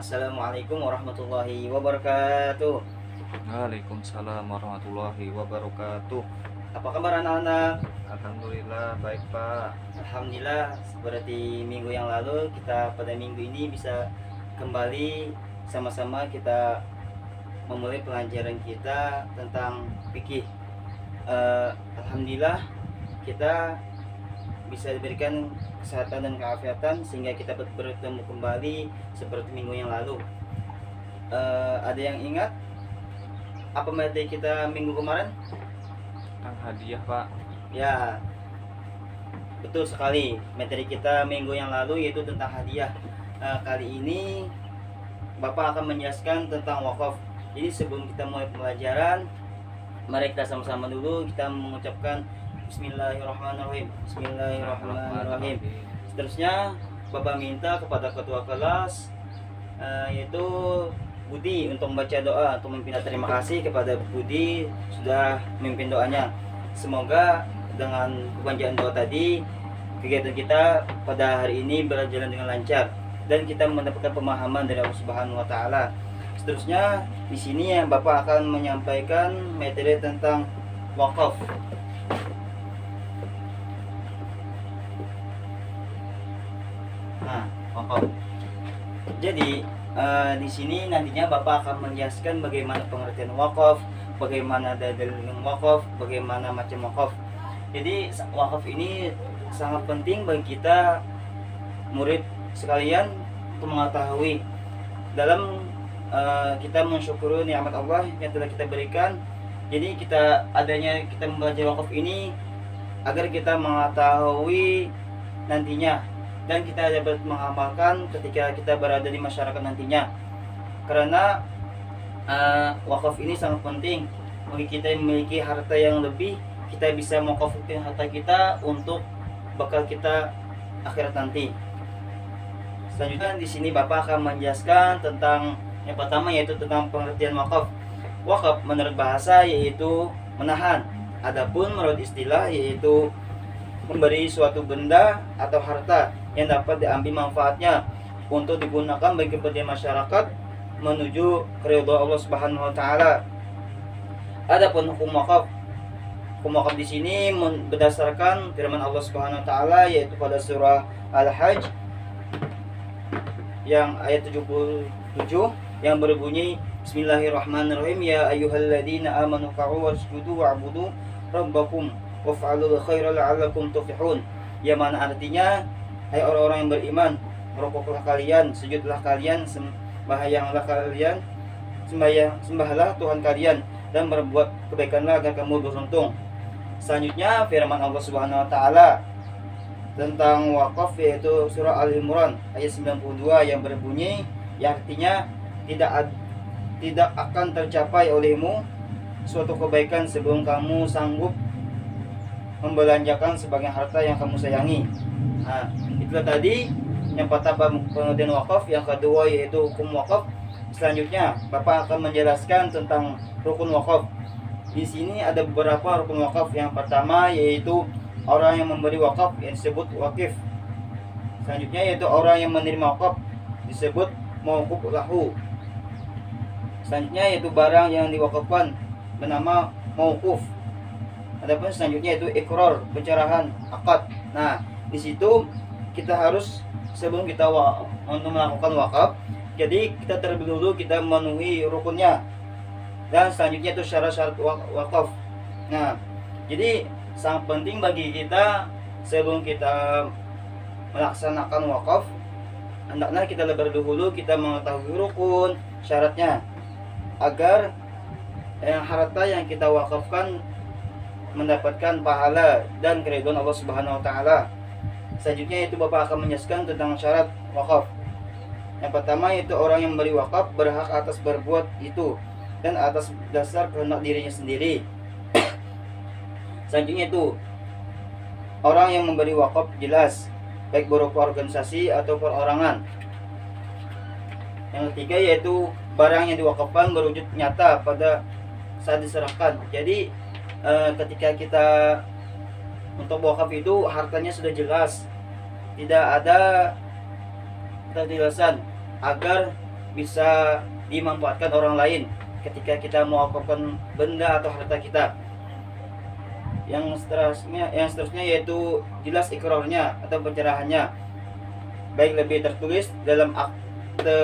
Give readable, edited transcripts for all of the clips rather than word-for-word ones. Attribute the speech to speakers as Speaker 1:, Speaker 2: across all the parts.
Speaker 1: Assalamualaikum warahmatullahi wabarakatuh.
Speaker 2: Waalaikumsalam warahmatullahi wabarakatuh.
Speaker 1: Apa kabar anak-anak?
Speaker 2: Alhamdulillah baik Pak.
Speaker 1: Alhamdulillah, seperti minggu yang lalu kita pada minggu ini bisa kembali sama-sama kita memulai pelajaran kita tentang fikih. Alhamdulillah kita bisa diberikan kesehatan dan keafiatan sehingga kita bertemu kembali seperti minggu yang lalu. Ada yang ingat apa materi kita minggu kemarin?
Speaker 2: Tentang hadiah Pak.
Speaker 1: Ya, betul sekali. Materi kita minggu yang lalu yaitu tentang hadiah. Kali ini Bapak akan menjelaskan tentang wakaf. Jadi sebelum kita mulai pelajaran, mari kita sama-sama dulu kita mengucapkan Bismillahirrahmanirrahim. Bismillahirrahmanirrahim. Seterusnya Bapak minta kepada ketua kelas yaitu Budi untuk membaca doa, untuk memimpin. Terima kasih kepada Budi sudah memimpin doanya. Semoga dengan kepanjangan doa tadi kegiatan kita pada hari ini berjalan dengan lancar dan kita mendapatkan pemahaman dari Allah Subhanahu wa taala. Seterusnya di sini yang Bapak akan menyampaikan materi tentang wakaf. Nah, wakaf. Jadi di sini nantinya Bapak akan menjelaskan bagaimana pengertian wakaf, bagaimana dalil wakaf, bagaimana macam wakaf. Jadi wakaf ini sangat penting bagi kita murid sekalian untuk mengetahui dalam kita mensyukuri nikmat Allah yang telah kita berikan. Jadi kita membaca wakaf ini agar kita mengetahui nantinya dan kita dapat mengamalkan ketika kita berada di masyarakat nantinya. Karena wakaf ini sangat penting bagi kita yang memiliki harta yang lebih, kita bisa mewakafkan harta kita untuk bekal kita akhirat nanti. Selanjutnya di sini Bapak akan menjelaskan tentang yang pertama yaitu tentang pengertian wakaf. Wakaf menurut bahasa yaitu menahan. Adapun menurut istilah yaitu memberi suatu benda atau harta yang dapat diambil manfaatnya untuk digunakan bagi kepentingan masyarakat menuju keridhaan Allah Subhanahu wa taala. Adapun hukum wakaf di sini berdasarkan firman Allah Subhanahu wa taala yaitu pada surah Al-Hajj yang ayat 77 yang berbunyi Bismillahirrahmanirrahim, ya ayyuhalladzina amanu ka'u wasjudu wa'budu rabbakum waf'alul khaira la'allakum tuflihun. Yang mana artinya, hai orang-orang yang beriman, rukuklah kalian, sujudlah kalian, sembahlah Tuhan kalian dan berbuat kebaikanlah agar kamu beruntung. Selanjutnya firman Allah Subhanahu wa taala tentang wakaf yaitu surah Al-Imran ayat 92 yang berbunyi, yang artinya tidak akan tercapai olehmu suatu kebaikan sebelum kamu sanggup membelanjakan sebagian harta yang kamu sayangi. Nah, itulah tadi yang pertama pengertian wakaf, yang kedua yaitu hukum wakaf. Selanjutnya Bapak akan menjelaskan tentang rukun wakaf. Di sini ada beberapa rukun wakaf. Yang pertama yaitu orang yang memberi wakaf yang disebut wakif. Selanjutnya yaitu orang yang menerima wakaf disebut mauquf lahu. Selanjutnya yaitu barang yang diwakafkan bernama mauquf. Adapun selanjutnya itu ikrar, pencerahan, akad. Nah, di situ kita harus sebelum kita untuk melakukan wakaf, jadi kita terlebih dulu kita memenuhi rukunnya. Dan selanjutnya itu syarat-syarat wakaf. Nah, jadi sangat penting bagi kita sebelum kita melaksanakan wakaf, hendaknya kita lebih dahulu kita mengetahui rukun, syaratnya agar harta yang kita wakafkan mendapatkan pahala dan keridhaan Allah Subhanahu wa taala. Selanjutnya itu Bapak akan menjelaskan tentang syarat wakaf. Yang pertama yaitu orang yang memberi wakaf berhak atas berbuat itu dan atas dasar kehendak dirinya sendiri. Selanjutnya itu orang yang memberi wakaf jelas baik berupa organisasi atau perorangan. Yang ketiga yaitu barang yang diwakafkan berwujud nyata pada saat diserahkan. Jadi ketika kita untuk wakaf itu hartanya sudah jelas, tidak ada ketidakjelasan, agar bisa dimanfaatkan orang lain ketika kita mewakafkan benda atau harta kita. Yang seterusnya yaitu jelas ikrarnya atau pencerahannya, baik lebih tertulis dalam akte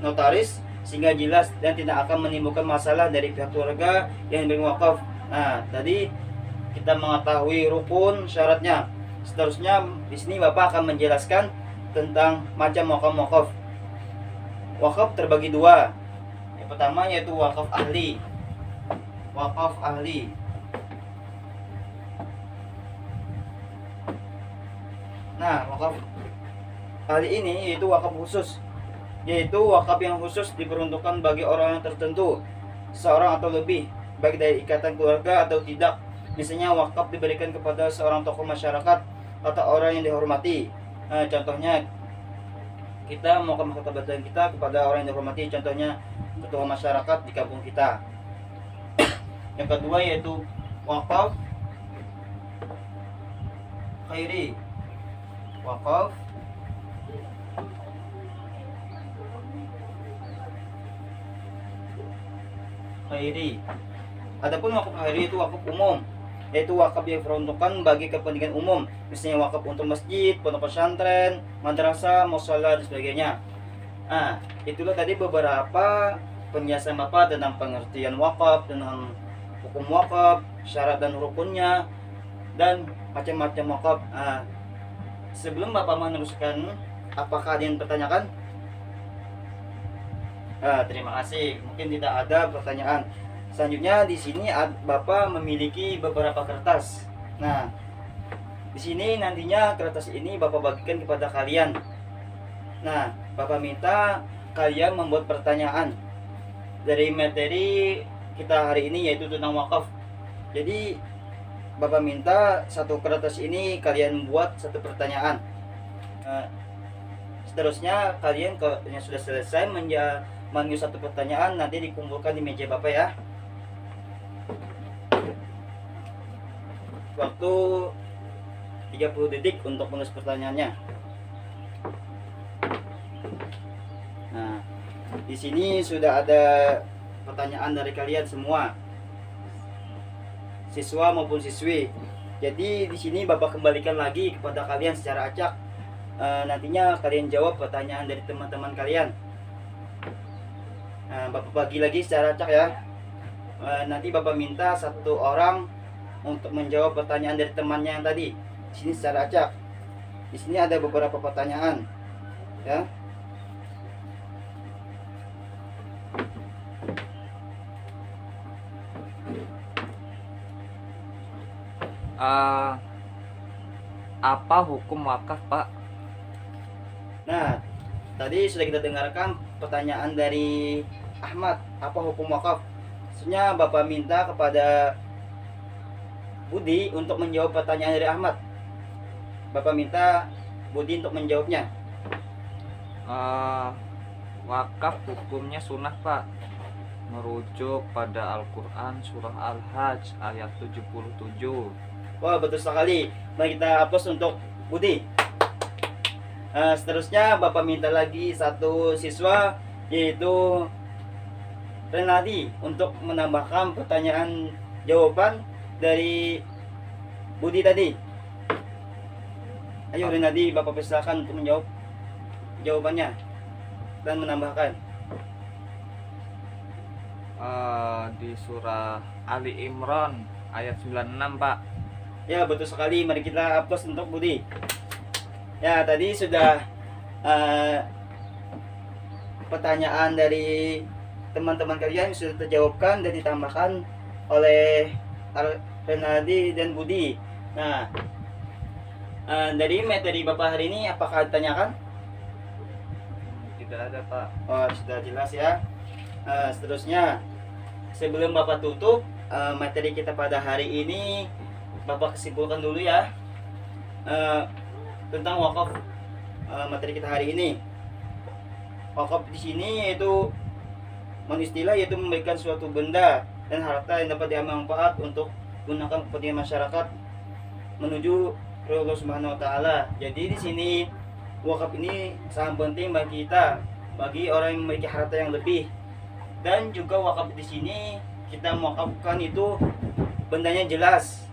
Speaker 1: notaris sehingga jelas dan tidak akan menimbulkan masalah dari pihak keluarga yang diberi wakaf. Nah, tadi kita mengetahui rukun syaratnya. Seterusnya di sini Bapak akan menjelaskan tentang macam wakaf. Wakaf terbagi dua. Yang pertama yaitu wakaf ahli. Wakaf ahli. Nah, wakaf ahli ini yaitu wakaf khusus, yaitu wakaf yang khusus diperuntukkan bagi orang yang tertentu, seorang atau lebih, baik dari ikatan keluarga atau tidak. Misalnya wakaf diberikan kepada seorang tokoh masyarakat atau orang yang dihormati. Nah, contohnya kita mau ke jabatan kita kepada orang yang dihormati, contohnya ketua masyarakat di kampung kita. Yang kedua yaitu wakaf khairi. Wakaf khairi. Adapun wakaf khairi itu wakaf umum, yaitu wakaf yang diperuntukkan bagi kepentingan umum, misalnya wakaf untuk masjid, pondok pesantren, madrasah, mushola dan sebagainya. Nah, itulah tadi beberapa penjelasan Bapak tentang pengertian wakaf, tentang hukum wakaf, syarat dan rukunnya, dan macam-macam wakaf. Nah, sebelum Bapak meneruskan, apakah ada yang bertanyakan? Terima kasih. Mungkin tidak ada pertanyaan. Selanjutnya di sini Bapak memiliki beberapa kertas. Nah, di sini nantinya kertas ini Bapak bagikan kepada kalian. Nah, Bapak minta kalian membuat pertanyaan dari materi kita hari ini, yaitu tentang wakaf. Jadi Bapak minta satu kertas ini kalian buat satu pertanyaan. Seterusnya kalian kalau sudah selesai mengambil satu pertanyaan, nanti dikumpulkan di meja Bapak ya. Waktu 30 detik untuk menulis pertanyaannya. Nah, di sini sudah ada pertanyaan dari kalian semua, siswa maupun siswi. Jadi di sini Bapak kembalikan lagi kepada kalian secara acak. Nantinya kalian jawab pertanyaan dari teman-teman kalian. Bapak bagi lagi secara acak ya. Nanti Bapak minta satu orang untuk menjawab pertanyaan dari temannya yang tadi. Di sini secara acak. Di sini ada beberapa pertanyaan, ya.
Speaker 2: Apa hukum wakaf, Pak?
Speaker 1: Nah, tadi sudah kita dengarkan pertanyaan dari Ahmad, apa hukum wakaf? Sebenarnya Bapak minta kepada Budi untuk menjawab pertanyaan dari Ahmad. Bapak minta Budi untuk menjawabnya.
Speaker 2: Wakaf hukumnya sunnah, Pak. Merujuk pada Al-Quran surah Al-Hajj ayat 77.
Speaker 1: Wah, betul sekali. Mari kita aplaus untuk Budi. Seterusnya Bapak minta lagi satu siswa, yaitu Renadi, untuk menambahkan pertanyaan jawaban dari Budi tadi. Ayo Renadi, Bapak persilakan untuk menjawab jawabannya dan menambahkan.
Speaker 2: Di surah Ali Imran ayat 96, Pak.
Speaker 1: Ya, betul sekali. Mari kita aplaus untuk Budi. Ya, tadi sudah pertanyaan dari teman-teman kalian sudah terjawabkan dan ditambahkan oleh Renaldi dan Budi. Nah, dari materi Bapak hari ini apakah ditanyakan?
Speaker 2: Tidak ada, Pak.
Speaker 1: Oh, sudah jelas ya. Seterusnya, sebelum Bapak tutup materi kita pada hari ini, Bapak kesimpulan dulu ya tentang wakaf. Materi kita hari ini, wakaf di sini yaitu istilah yaitu memberikan suatu benda dan harta yang dapat diambil manfaat untuk gunakan kepentingan masyarakat menuju Allah Subhanahu wa taala. Jadi di sini wakaf ini sangat penting bagi kita bagi orang yang memiliki harta yang lebih. Dan juga wakaf di sini kita mewakafkan itu bendanya jelas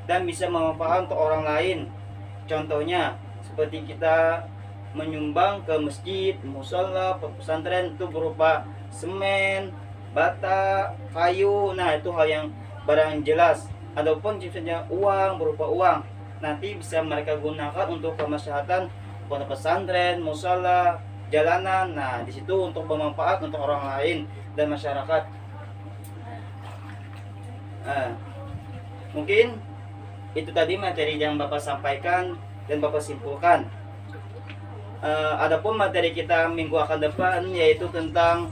Speaker 1: dan bisa bermanfaat untuk orang lain. Contohnya seperti kita menyumbang ke masjid, musola, pesantren itu berupa semen, bata, kayu. Nah, itu hal yang barang jelas. Adapun misalnya uang berupa uang, nanti bisa mereka gunakan untuk kemaslahatan pondok pesantren, musola, jalanan. Nah, di situ untuk bermanfaat untuk orang lain dan masyarakat. Nah, mungkin itu tadi materi yang Bapak sampaikan dan Bapak simpulkan. Adapun materi kita minggu akan depan yaitu tentang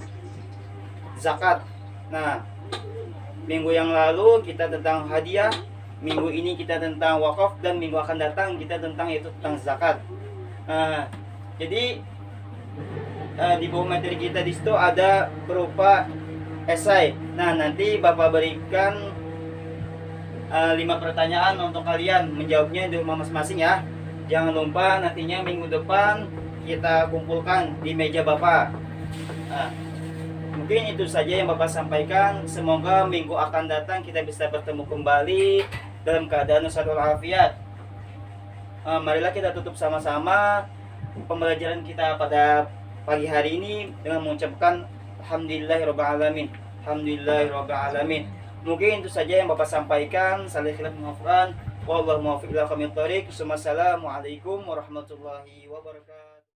Speaker 1: zakat. Nah, minggu yang lalu kita tentang hadiah, minggu ini kita tentang wakaf, dan minggu akan datang kita tentang tentang zakat. Jadi di bawah materi kita di situ ada berupa esai. Nah, nanti Bapak berikan 5 pertanyaan untuk kalian menjawabnya di rumah masing-masing ya. Jangan lupa nantinya minggu depan kita kumpulkan di meja Bapak. Mungkin itu saja yang Bapak sampaikan. Semoga minggu akan datang kita bisa bertemu kembali dalam keadaan sehat walafiat. Marilah kita tutup sama-sama pembelajaran kita pada pagi hari ini dengan mengucapkan alhamdulillahirobbilalamin. Alhamdulillahirobbilalamin. Mungkin itu saja yang Bapak sampaikan. Salah khilaf maafkan. Wallahu muwaffiq ila aqwamit thoriq. Wassalamualaikum warahmatullahi wabarakatuh.